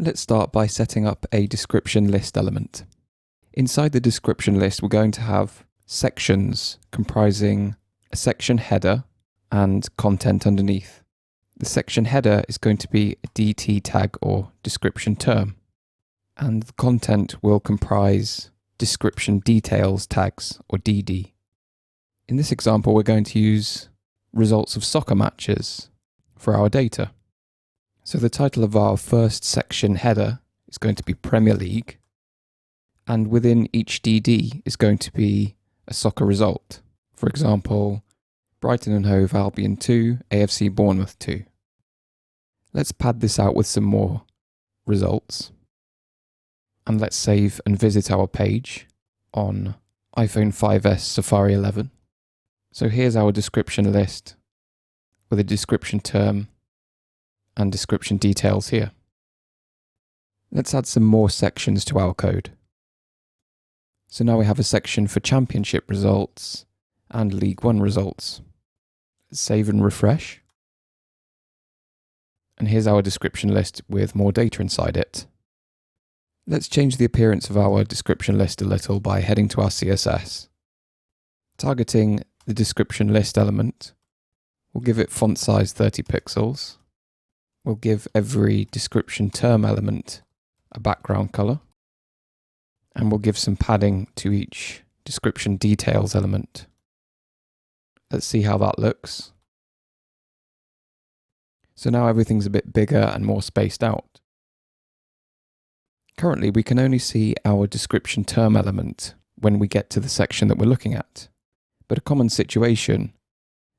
Let's start by setting up a description list element. Inside the description list, we're going to have sections comprising a section header and content underneath. The section header is going to be a DT tag or description term, and the content will comprise description details tags or DD. In this example, we're going to use results of soccer matches for our data. So the title of our first section header is going to be Premier League, and within each DD is going to be a soccer result. For example, Brighton and Hove Albion 2, AFC Bournemouth 2. Let's pad this out with some more results. And let's save and visit our page on iPhone 5S Safari 11. So here's our description list with a description term and description details here. Let's add some more sections to our code. So now we have a section for Championship results and League One results. Save and refresh. And here's our description list with more data inside it. Let's change the appearance of our description list a little by heading to our CSS. Targeting the description list element, we'll give it font size 30 pixels. We'll give every description term element a background color. And we'll give some padding to each description details element. Let's see how that looks. So now everything's a bit bigger and more spaced out. Currently, we can only see our description term element when we get to the section that we're looking at. But a common situation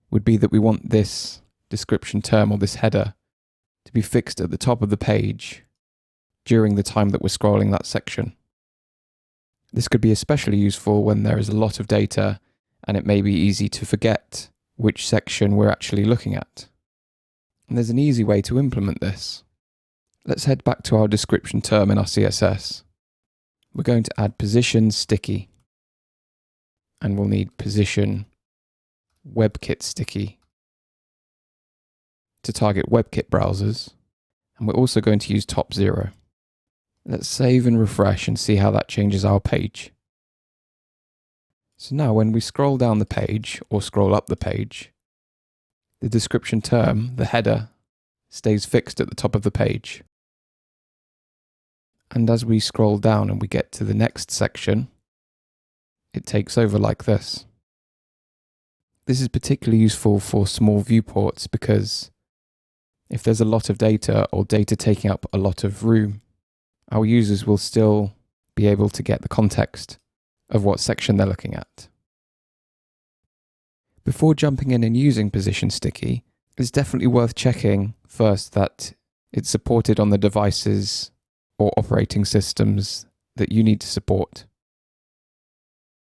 would be that we want this description term or this header to be fixed at the top of the page during the time that we're scrolling that section. This could be especially useful when there is a lot of data and it may be easy to forget which section we're actually looking at. And there's an easy way to implement this. Let's head back to our description term in our CSS. We're going to add position sticky, and we'll need position WebKit sticky to target WebKit browsers, and we're also going to use top 0. Let's save and refresh and see how that changes our page. So now when we scroll down the page or scroll up the page, the description term, the header, stays fixed at the top of the page. And as we scroll down and we get to the next section, it takes over like this. This is particularly useful for small viewports because if there's a lot of data or data taking up a lot of room, our users will still be able to get the context of what section they're looking at. Before jumping in and using Position Sticky, it's definitely worth checking first that it's supported on the devices or operating systems that you need to support.